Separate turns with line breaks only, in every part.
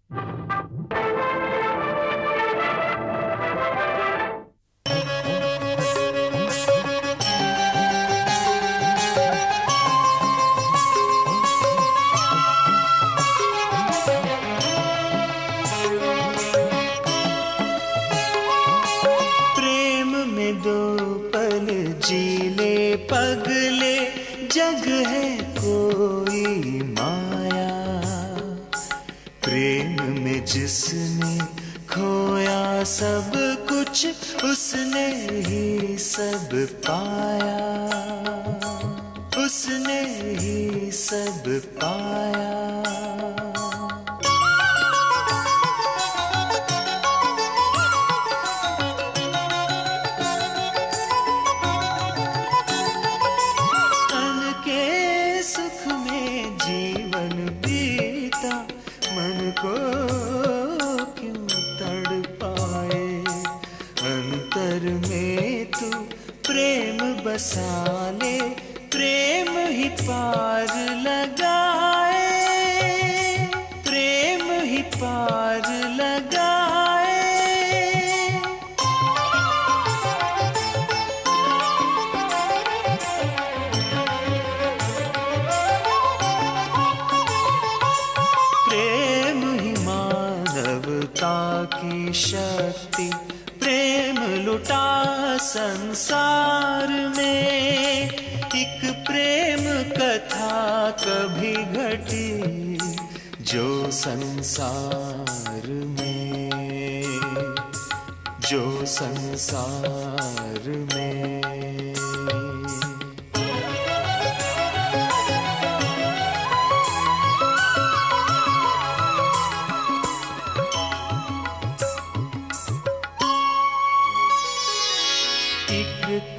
प्रेम में दो पल जीले पगले, जग है कोई माया। प्रेम में जिसने खोया सब कुछ, उसने ही सब पाया, उसने ही सब पाया। को क्यों तड़पाए, अंतर में तू प्रेम बसा ले, प्रेम ही पार लगाए, प्रेम ही पार लगाए। की शक्ति, प्रेम लुटा संसार में, एक प्रेम कथा कभी घटी जो संसार में, जो संसार में।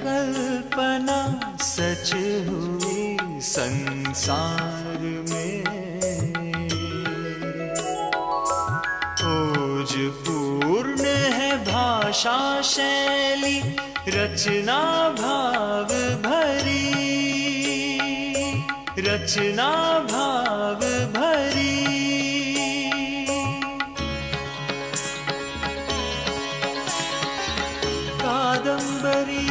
कल्पना सच हुई संसार में, ओज पूर्ण है भाषा शैली, रचना भाव भरी, रचना भाव भरी। कादंबरी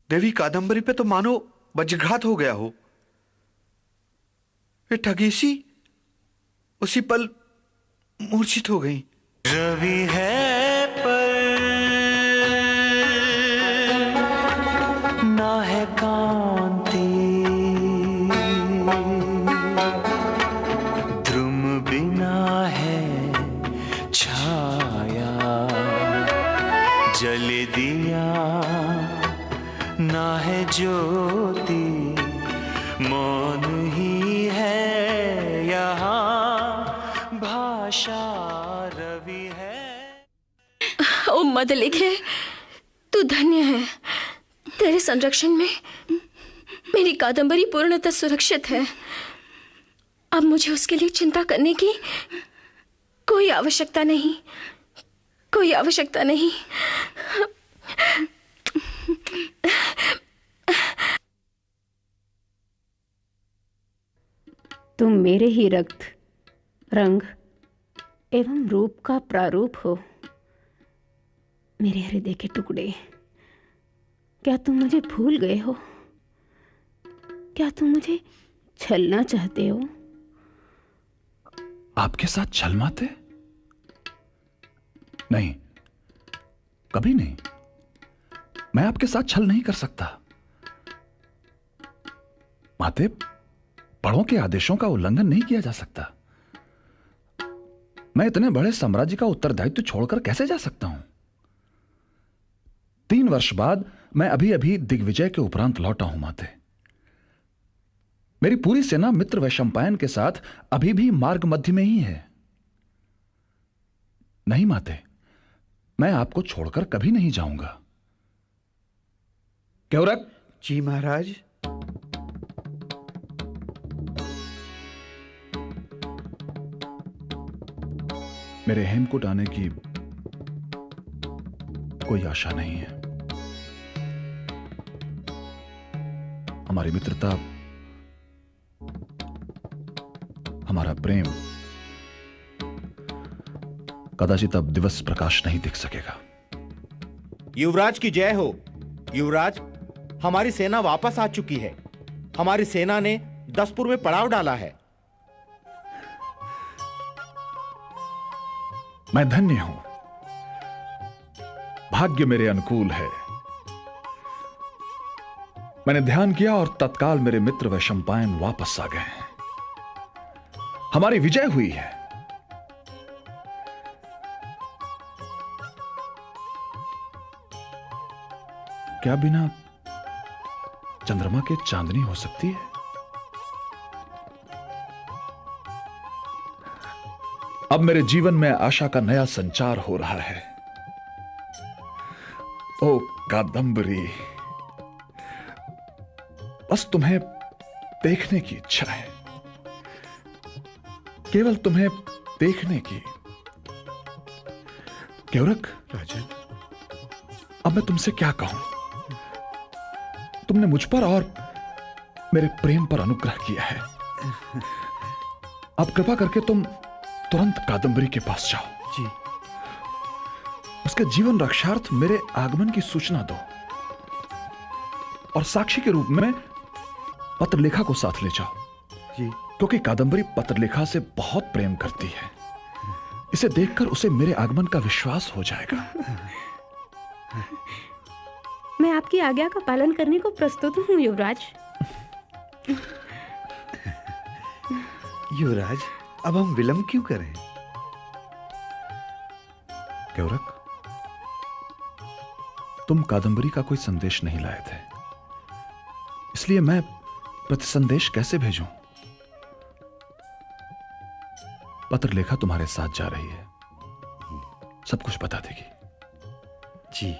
देवी कादंबरी पे तो मानो वज्रघात हो गया हो। ये ठगेसी उसी पल मूर्छित हो गई।
रवि है पर ना है कांति, ध्रुम बिना है छाया, जल दिया ना है ज्योति, मौन ही है यहाँ भाषा रवि है।
ओ मदलिके, तू धन्य है। तेरे संरक्षण में मेरी कादंबरी पूर्णतः सुरक्षित है। अब मुझे उसके लिए चिंता करने की कोई आवश्यकता नहीं, कोई आवश्यकता नहीं।
तुम मेरे ही रक्त, रंग एवं रूप का प्रारूप हो। मेरे हृदय के टुकड़े, क्या तुम मुझे भूल गए हो? क्या तुम मुझे छलना चाहते हो?
आपके साथ छल माते? नहीं, कभी नहीं। मैं आपके साथ छल नहीं कर सकता। माते, बड़ों के आदेशों का उल्लंघन नहीं किया जा सकता। मैं इतने बड़े साम्राज्य का उत्तरदायित्व छोड़कर कैसे जा सकता हूं? 3 वर्ष बाद मैं अभी अभी दिग्विजय के उपरांत लौटा हूं माते। मेरी पूरी सेना मित्र वैशंपायन के साथ अभी भी मार्ग मध्य में ही है। नहीं माते, मैं आपको छोड़कर कभी नहीं जाऊंगा। केवरक।
जी महाराज।
मेरे हेमकूट आने की कोई आशा नहीं है। हमारी मित्रता, हमारा प्रेम कदाचित अब दिवस प्रकाश नहीं दिख सकेगा।
युवराज की जय हो। युवराज, हमारी सेना वापस आ चुकी है। हमारी सेना ने दसपुर में पड़ाव डाला है।
मैं धन्य हूं। भाग्य मेरे अनुकूल है। मैंने ध्यान किया और तत्काल मेरे मित्र वैशंपायन वापस आ गए हैं। हमारी विजय हुई है। क्या बिना चंद्रमा के चांदनी हो सकती है? अब मेरे जीवन में आशा का नया संचार हो रहा है। ओ कादंबरी, बस तुम्हें देखने की इच्छा है, केवल तुम्हें देखने की। केवरक
राजन,
अब मैं तुमसे क्या कहूं? तुमने मुझ पर और मेरे प्रेम पर अनुग्रह किया है। अब कृपा करके तुम तुरंत कादंबरी के पास जाओ।
जी।
उसके जीवन रक्षार्थ मेरे आगमन की सूचना दो और साक्षी के रूप में पत्रलेखा को साथ ले जाओ।
जी।
क्योंकि कादंबरी पत्रलेखा से बहुत प्रेम करती है। इसे देखकर उसे मेरे आगमन का विश्वास हो जाएगा।
मैं आपकी आज्ञा का पालन करने को प्रस्तुत हूं युवराज।
युवराज, अब हम विलंब क्यों करें?
केवरक, तुम कादंबरी का कोई संदेश नहीं लाए थे, इसलिए मैं प्रतिसंदेश कैसे भेजूं? पत्रलेखा तुम्हारे साथ जा रही है, सब कुछ बता देगी।
जी।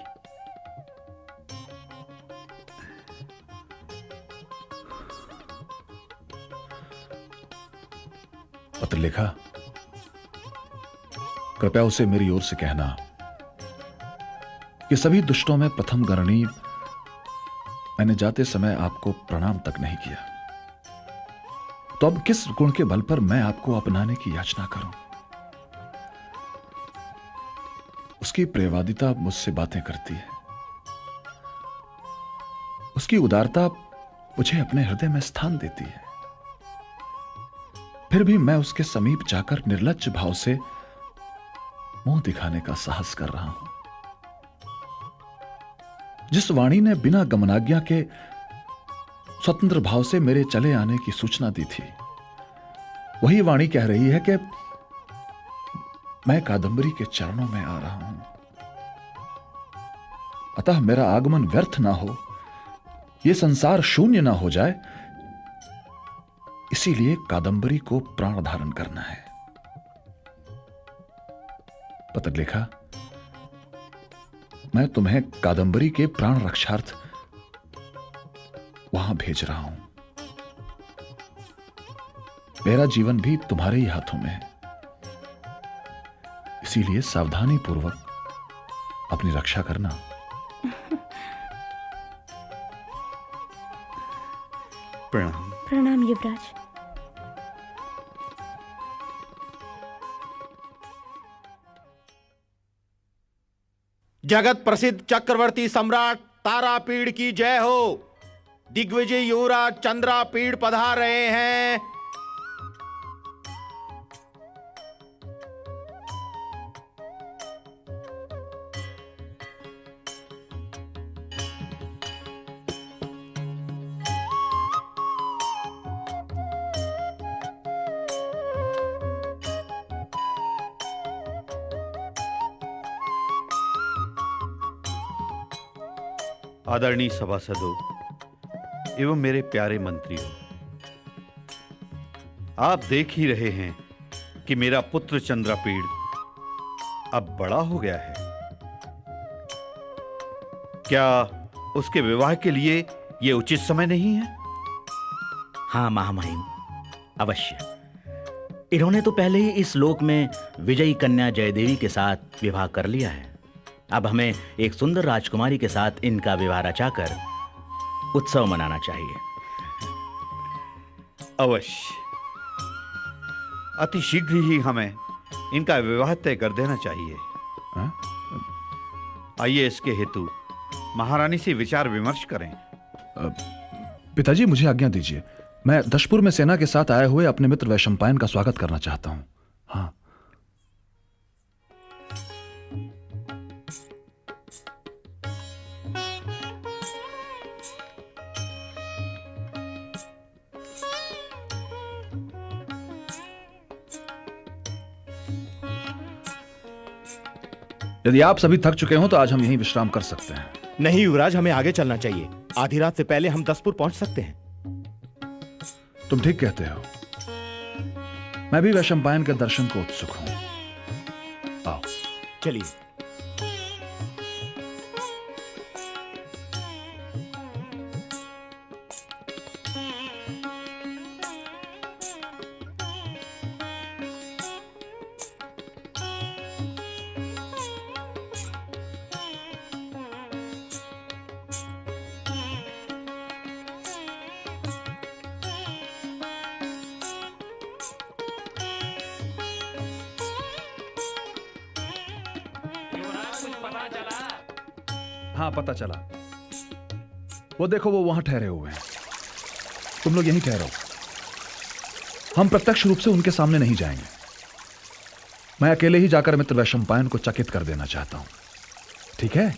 पत्रलेखा, कृपया उसे मेरी ओर से कहना कि सभी दुष्टों में प्रथम गणनीय मैंने जाते समय आपको प्रणाम तक नहीं किया, तो अब किस गुण के बल पर मैं आपको अपनाने की याचना करूं? उसकी प्रेयवादिता मुझसे बातें करती है, उसकी उदारता मुझे अपने हृदय में स्थान देती है। फिर भी मैं उसके समीप जाकर निर्लज्ज भाव से मुंह दिखाने का साहस कर रहा हूं। जिस वाणी ने बिना गमनाज्ञा के स्वतंत्र भाव से मेरे चले आने की सूचना दी थी, वही वाणी कह रही है कि मैं कादंबरी के चरणों में आ रहा हूं। अतः मेरा आगमन व्यर्थ ना हो, यह संसार शून्य ना हो जाए, इसीलिए कादंबरी को प्राण धारण करना है। पत्रलेखा, मैं तुम्हें कादंबरी के प्राण रक्षार्थ वहां भेज रहा हूं। मेरा जीवन भी तुम्हारे ही हाथों में है, इसीलिए सावधानी पूर्वक अपनी रक्षा करना।
प्रणाम।
प्रणाम युवराज।
जगत प्रसिद्ध चक्रवर्ती सम्राट तारापीड़ की जय हो। दिग्विजय युवराज चंद्रापीड़ पधार रहे हैं।
आदरणीय सभासदों एवं मेरे प्यारे मंत्रियों, आप देख ही रहे हैं कि मेरा पुत्र चंद्रपीड़ अब बड़ा हो गया है। क्या उसके विवाह के लिए यह उचित समय नहीं है?
हाँ महामहिम, अवश्य। इन्होंने तो पहले ही इस लोक में विजयी कन्या जयदेवी के साथ विवाह कर लिया है। अब हमें एक सुंदर राजकुमारी के साथ इनका विवाह रचाकर उत्सव मनाना चाहिए।
अवश्य, अति शीघ्र ही हमें इनका विवाह तय कर देना चाहिए। आइए इसके हेतु महारानी से विचार विमर्श करें।
पिताजी, मुझे आज्ञा दीजिए। मैं दशपुर में सेना के साथ आए हुए अपने मित्र वैशंपायन का स्वागत करना चाहता हूं। हाँ। यदि आप सभी थक चुके हो तो आज हम यहीं विश्राम कर सकते हैं।
नहीं युवराज, हमें आगे चलना चाहिए। आधी रात से पहले हम दसपुर पहुंच सकते हैं।
तुम ठीक कहते हो। मैं भी वैशंपायन के दर्शन को उत्सुक हूं। आओ
चलिए।
हाँ, पता चला। वो देखो, वो वहां ठहरे हुए हैं। तुम लोग यहीं ठहरो। हम प्रत्यक्ष रूप से उनके सामने नहीं जाएंगे। मैं अकेले ही जाकर मित्र वैशंपायन को चकित कर देना चाहता हूं। ठीक है?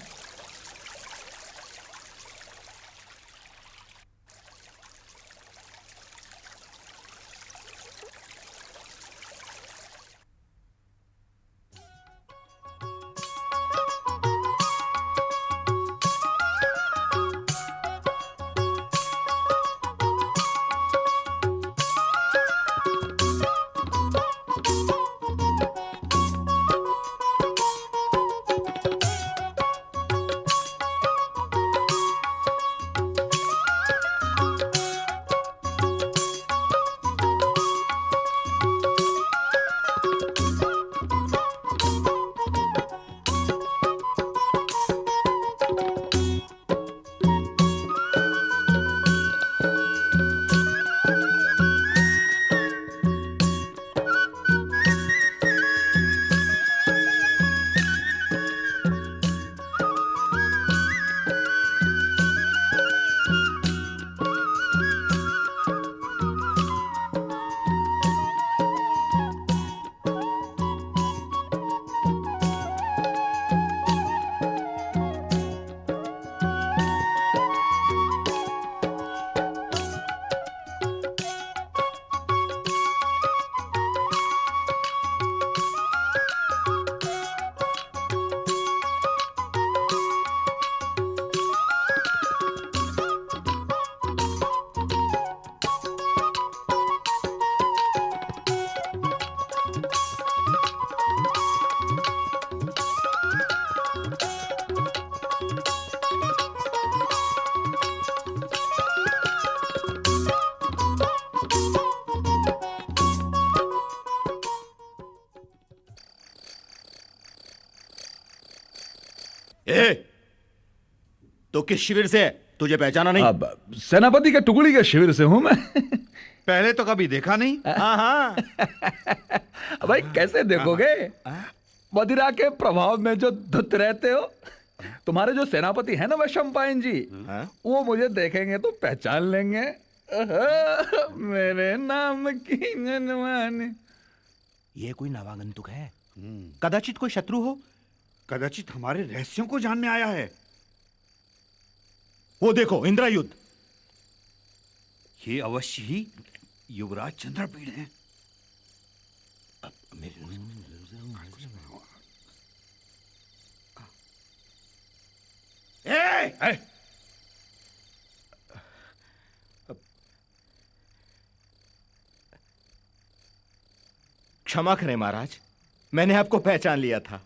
तो किस शिविर से है? तुझे पहचाना नहीं?
अब सेनापति के टुकड़ी के शिविर से हूं मैं।
पहले तो कभी देखा नहीं।
हाँ हाँ।
भाई कैसे देखोगे? मदिरा के प्रभाव में जो धुत रहते हो। तुम्हारे जो सेनापति है ना वैशंपायन जी, वो मुझे देखेंगे तो पहचान लेंगे। मेरे नाम की जनवान।
ये कोई नवागंतुक है? कदाचित कोई शत्रु हो।
कदाचित हमारे रहस्यों को जानने आया है।
वो देखो, इंद्रयुद्ध।
ये अवश्य ही युवराज चंद्रपीड़ हैं।
क्षमा करें महाराज, मैंने आपको पहचान लिया था।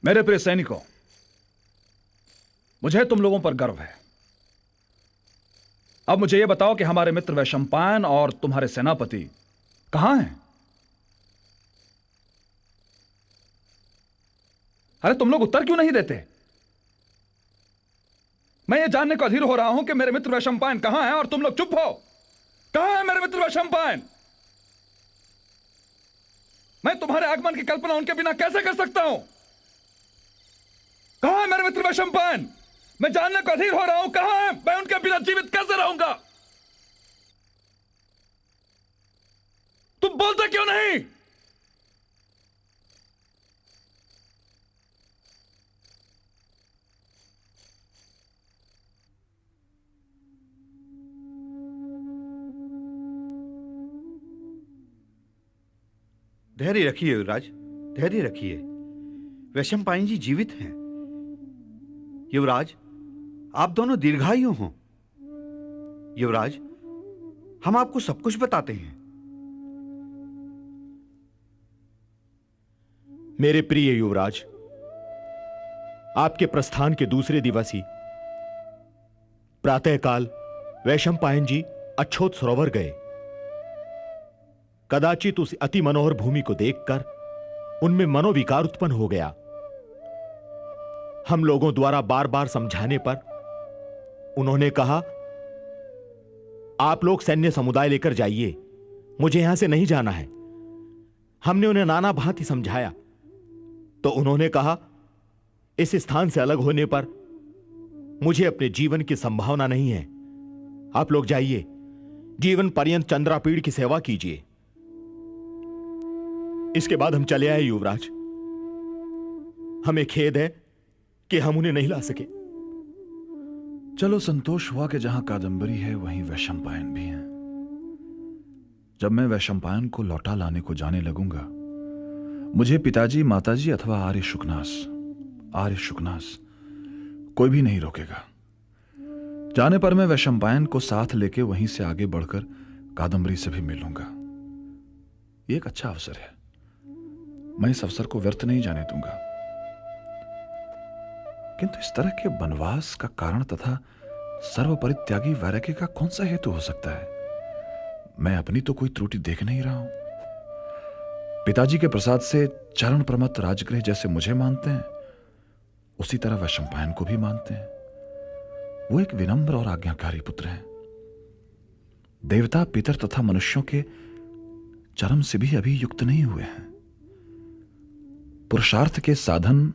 मेरे प्रिय सैनिकों, मुझे तुम लोगों पर गर्व है। अब मुझे यह बताओ कि हमारे मित्र वैशंपायन और तुम्हारे सेनापति कहां हैं? अरे तुम लोग उत्तर क्यों नहीं देते? मैं ये जानने को अधीर हो रहा हूं कि मेरे मित्र वैशंपायन कहां हैं और तुम लोग चुप हो। कहां है मेरे मित्र वैशंपायन? मैं तुम्हारे आगमन की कल्पना उनके बिना कैसे कर सकता हूं? कहां है मेरे मित्र वैशंपायन? मैं जानने को अधीर हो रहा हूं, कहां है? मैं उनके बिना जीवित कैसे रहूंगा? तुम बोलते क्यों नहीं?
धैर्य रखिए युवराज, धैर्य रखिए। वैशंपायन जी जीवित हैं। युवराज, आप दोनों दीर्घायु हों। युवराज, हम आपको सब कुछ बताते हैं।
मेरे प्रिय युवराज, आपके प्रस्थान के दूसरे दिवस ही प्रातःकाल वैशंपायन जी अच्छोत सरोवर गए। कदाचित उस अति मनोहर भूमि को देखकर उनमें मनोविकार उत्पन्न हो गया। हम लोगों द्वारा बार बार समझाने पर उन्होंने कहा, आप लोग सैन्य समुदाय लेकर जाइए, मुझे यहां से नहीं जाना है। हमने उन्हें नाना भांति समझाया तो उन्होंने कहा, इस स्थान से अलग होने पर मुझे अपने जीवन की संभावना नहीं है। आप लोग जाइए, जीवन पर्यंत चंद्रापीड़ की सेवा कीजिए। इसके बाद हम चले आए युवराज। हमें खेद है कि हम उन्हें नहीं ला सके।
चलो, संतोष हुआ कि जहां कादंबरी है वहीं वैशंपायन भी हैं। जब मैं वैशंपायन को लौटा लाने को जाने लगूंगा, मुझे पिताजी, माताजी अथवा आर्य शुकनास कोई भी नहीं रोकेगा। जाने पर मैं वैशंपायन को साथ लेके वहीं से आगे बढ़कर कादंबरी से भी मिलूंगा। ये एक अच्छा अवसर है, मैं इस अवसर को व्यर्थ नहीं जाने दूंगा। किंतु इस तरह के वनवास का कारण तथा सर्वपरित्यागी वैराग्य का कौन सा हेतु हो सकता है? मैं अपनी तो कोई त्रुटि देख नहीं रहा हूं। पिताजी के प्रसाद से चरण प्रमत्त राजगृह जैसे मुझे मानते हैं, उसी तरह वैशंपायन को भी मानते हैं। वो एक विनम्र और आज्ञाकारी पुत्र हैं। देवता, पितर तथा मनुष्यों के चरम से भी अभी युक्त नहीं हुए हैं। पुरुषार्थ के साधन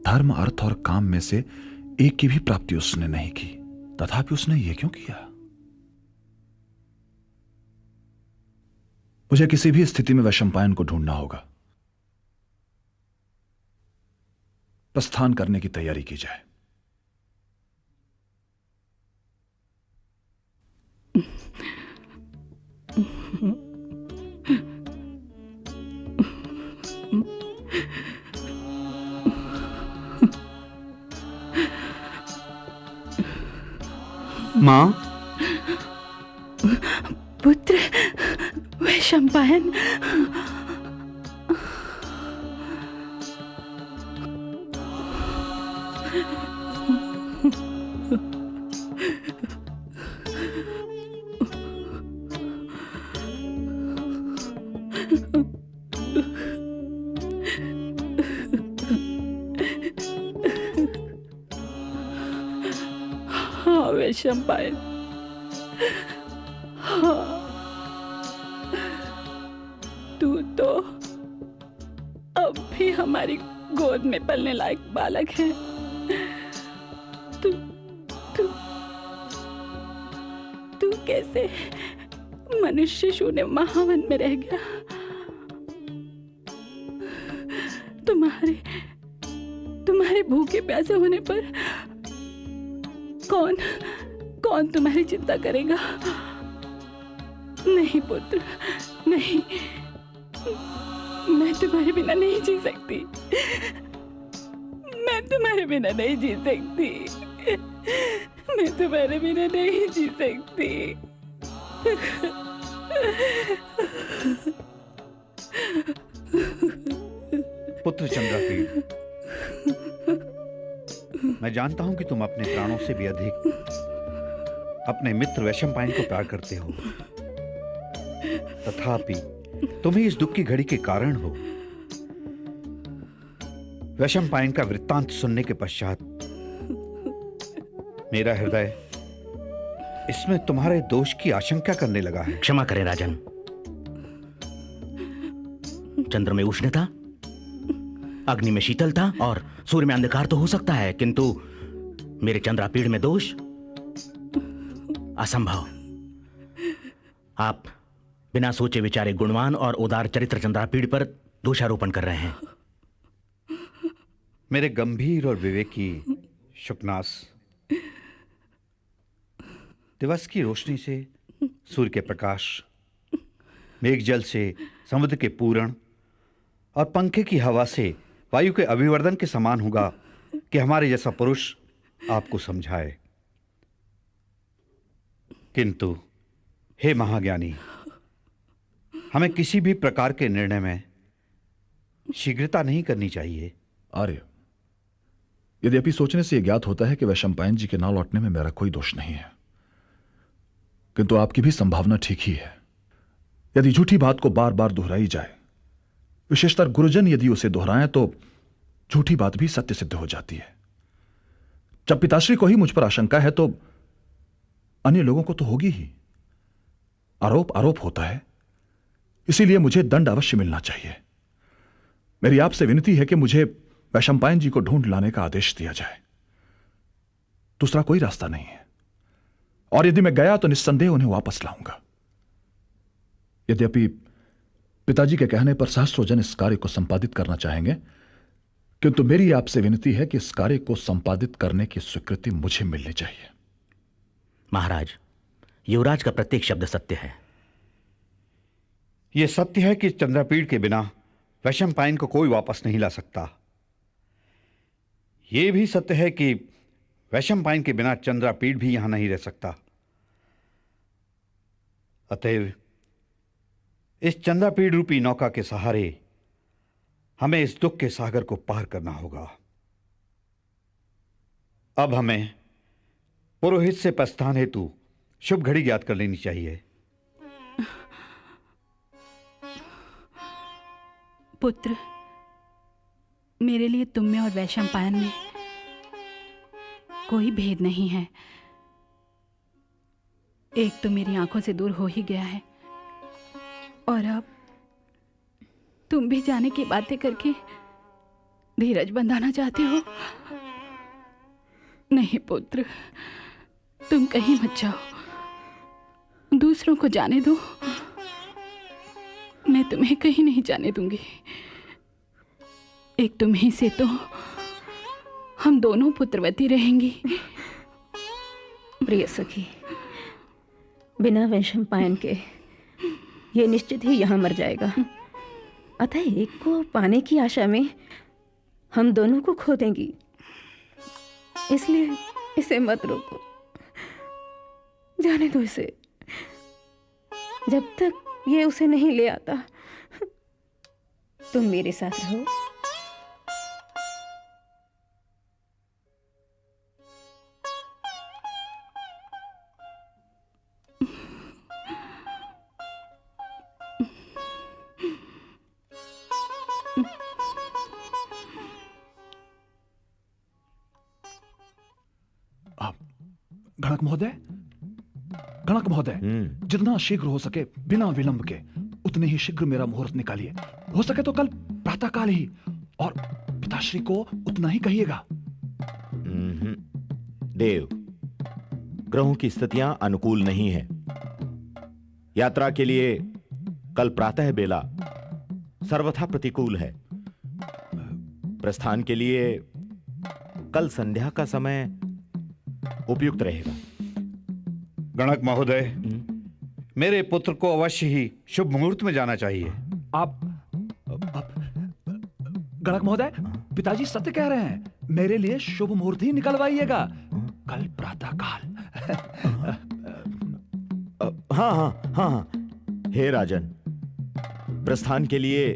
धर्म, अर्थ और काम में से एक की भी प्राप्ति उसने नहीं की। तथापि उसने ये क्यों किया? मुझे किसी भी स्थिति में वैशंपायन को ढूंढना होगा। प्रस्थान करने की तैयारी की जाए।
मां,
पुत्र वैशंपायन, हाँ वैशंपायन, हाँ, तू तो अब भी हमारी गोद में पलने लायक बालक है। तू तू तू कैसे मनुष्य शून्य महावन में रह गया? तुम्हारे भूखे प्यासे होने पर कौन तुम्हारी चिंता करेगा? नहीं पुत्र, नहीं, मैं तुम्हारे बिना नहीं जी सकती। मैं तुम्हारे बिना नहीं जी सकती। मैं तुम्हारे बिना नहीं जी सकती।
पुत्र चंद्रापीड़, मैं जानता हूं कि तुम अपने प्राणों से भी अधिक अपने मित्र वैशंपायन को प्यार करते हो। तथापि तुम ही इस दुख की घड़ी के कारण हो। वैशंपायन का वृत्तांत सुनने के पश्चात मेरा हृदय इसमें तुम्हारे दोष की आशंका करने लगा है।
क्षमा करें राजन। चंद्र में उष्णता, अग्नि में शीतलता और सूर्य में अंधकार तो हो सकता है, किंतु मेरे चंद्रापीड़ में दोष असंभव। आप बिना सोचे विचारे गुणवान और उदार चरित्र चंद्रापीड़ पर दोषारोपण कर रहे हैं।
मेरे गंभीर और विवेकी शुकनास, दिवस की रोशनी से सूर्य के प्रकाश, मेघ जल से समुद्र के पूरण और पंखे की हवा से वायु के अभिवर्धन के समान होगा कि हमारे जैसा पुरुष आपको समझाए। किंतु हे महाज्ञानी, हमें किसी भी प्रकार के निर्णय में शीघ्रता नहीं करनी चाहिए।
आर्य, यद्यपि सोचने से यह ज्ञात होता है कि वैशंपायन जी के ना लौटने में मेरा कोई दोष नहीं है, किंतु आपकी भी संभावना ठीक ही है। यदि झूठी बात को बार बार दोहराई जाए, विशेषकर गुरुजन यदि उसे दोहराएं, तो झूठी बात भी सत्य सिद्ध हो जाती है। जब पिताश्री को ही मुझ पर आशंका है, तो अन्य लोगों को तो होगी ही। आरोप आरोप होता है, इसीलिए मुझे दंड अवश्य मिलना चाहिए। मेरी आपसे विनती है कि मुझे वैशंपायन जी को ढूंढ लाने का आदेश दिया जाए। दूसरा कोई रास्ता नहीं है, और यदि मैं गया तो निस्संदेह उन्हें वापस लाऊंगा। यद्यपि पिताजी के कहने पर सहस्रों जन इस कार्य को संपादित करना चाहेंगे, किंतु मेरी आपसे विनती है कि इस कार्य को संपादित करने की स्वीकृति मुझे मिलनी चाहिए।
महाराज, युवराज का प्रत्येक शब्द सत्य है।
यह सत्य है कि चंद्रापीड़ के बिना वैशंपायन को कोई वापस नहीं ला सकता। यह भी सत्य है कि वैशंपायन के बिना चंद्रापीड़ भी यहां नहीं रह सकता। अतएव इस चंद्रापीड़ रूपी नौका के सहारे हमें इस दुख के सागर को पार करना होगा। अब हमें पुरोहित से प्रस्थान हेतु शुभ घड़ी ज्ञात कर लेनी चाहिए।
पुत्र, मेरे लिए तुम में और वैशंपायन में कोई भेद नहीं है। एक तो मेरी आंखों से दूर हो ही गया है, और अब तुम भी जाने की बातें करके धीरज बंधाना चाहते हो। नहीं पुत्र, तुम कहीं मत जाओ, दूसरों को जाने दो। मैं तुम्हें कहीं नहीं जाने दूंगी। एक तुम ही से तो हम दोनों पुत्रवती रहेंगी।
प्रिय सखी, बिना वैशंपायन के ये निश्चित ही यहां मर जाएगा। अतः एक को पाने की आशा में हम दोनों को खो देंगी। इसलिए इसे मत रोको, जाने दो इसे। जब तक ये उसे नहीं ले आता, तुम मेरे साथ रहो।
गणक महोदय, जितना शीघ्र हो सके बिना विलंब के उतने ही शीघ्र मेरा मुहूर्त निकालिए। हो सके तो कल प्रातःकाल ही, और पिताश्री को उतना ही कहिएगा।
देव, ग्रहों की स्थितियां अनुकूल नहीं है। यात्रा के लिए कल प्रातः बेला सर्वथा प्रतिकूल है। प्रस्थान के लिए कल संध्या का समय उपयुक्त रहेगा।
गणक महोदय, मेरे पुत्र को अवश्य ही शुभ मुहूर्त में जाना चाहिए।
आप गणक महोदय, पिताजी सत्य कह रहे हैं। मेरे लिए शुभ मुहूर्त ही निकलवाइएगा, कल प्रातःकाल।
हाँ हाँ हाँ हाँ, हे राजन, प्रस्थान के लिए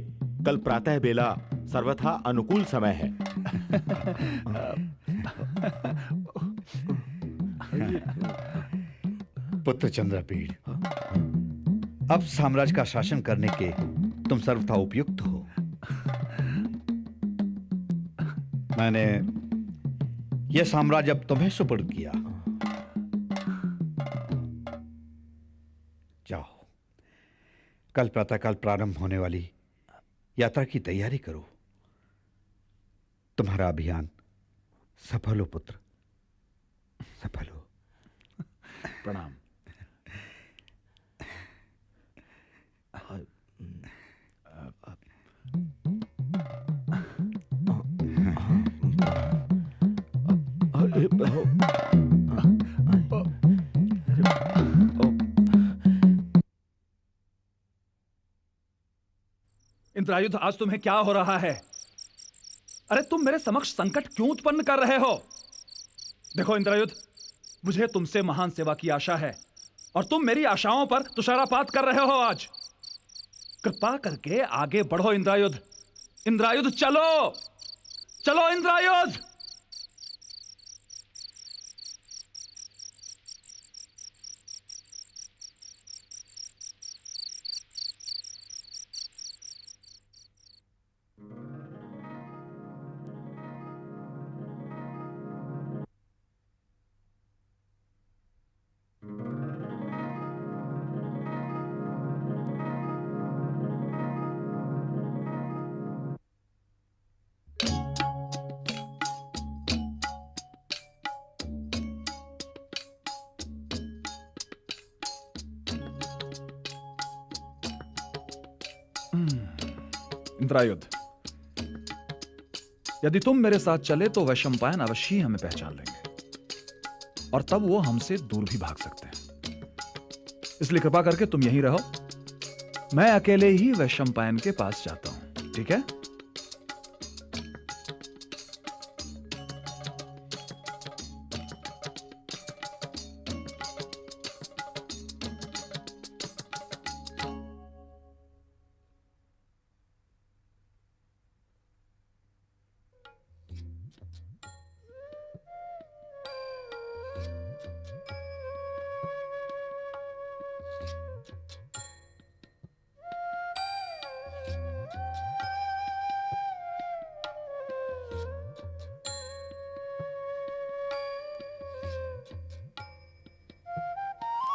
कल प्रातः बेला सर्वथा अनुकूल समय है।
पुत्र चंद्रपीड़, अब साम्राज्य का शासन करने के तुम सर्वथा उपयुक्त हो। मैंने यह साम्राज्य अब तुम्हें सुपुर्द किया। जाओ, कल प्रातःकाल प्रारंभ होने वाली यात्रा की तैयारी करो। तुम्हारा अभियान सफल हो पुत्र, सफल हो।
प्रणाम।
इंद्रायुध, आज तुम्हें क्या हो रहा है? अरे तुम मेरे समक्ष संकट क्यों उत्पन्न कर रहे हो? देखो इंद्रायुध, मुझे तुमसे महान सेवा की आशा है और तुम मेरी आशाओं पर तुषारापात कर रहे हो। आज कृपा करके आगे बढ़ो इंद्रायुध। इंद्रायुध, चलो चलो इंद्रायुध। इंद्रायुध, यदि तुम मेरे साथ चले तो वैशंपायन अवश्य ही हमें पहचान लेंगे और तब वो हमसे दूर भी भाग सकते हैं। इसलिए कृपा करके तुम यहीं रहो, मैं अकेले ही वैशंपायन के पास जाता हूं, ठीक है?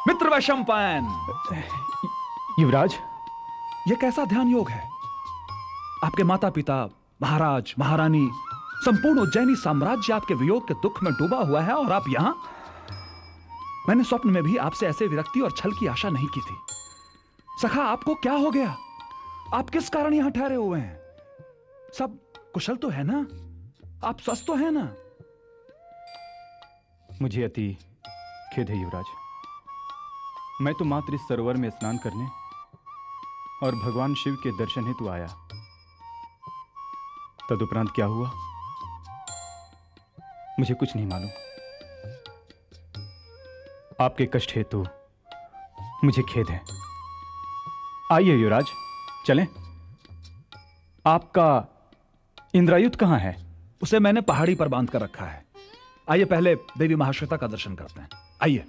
मित्र वैशंपायन,
युवराज,
यह कैसा ध्यान योग है? आपके माता पिता, महाराज, महारानी, संपूर्ण उज्जैनी साम्राज्य आपके वियोग के दुख में डूबा हुआ है और आप यहां? मैंने स्वप्न में भी आपसे ऐसे विरक्ति और छल की आशा नहीं की थी। सखा, आपको क्या हो गया? आप किस कारण यहां ठहरे हुए हैं? सब कुशल तो है ना? आप स्वस्थ तो है ना?
मुझे अति खेद है युवराज। मैं तो मात्र इस सरोवर में स्नान करने और भगवान शिव के दर्शन हेतु आया। तदुपरांत क्या हुआ मुझे कुछ नहीं मालूम। आपके कष्ट हेतु मुझे खेद है। आइए युवराज, चलें। आपका इंद्रायुध कहाँ है?
उसे मैंने पहाड़ी पर बांध कर रखा है। आइए पहले देवी महाश्वेता का दर्शन करते हैं। आइए।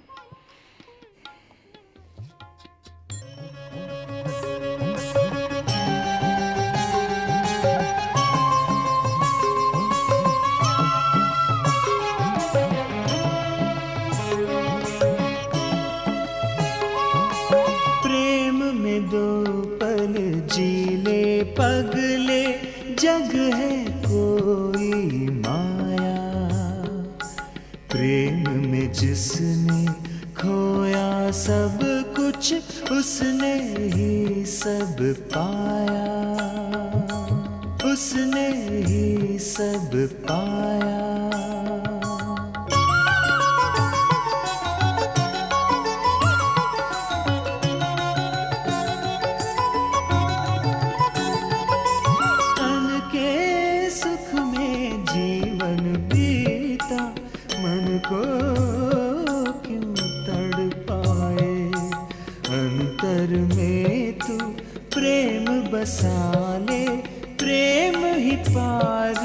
पगले जग है कोई माया, प्रेम में जिसने खोया सब कुछ उसने ही सब पाया, उसने ही सब पाया। अंतर में तू प्रेम बसा ले, प्रेम ही पार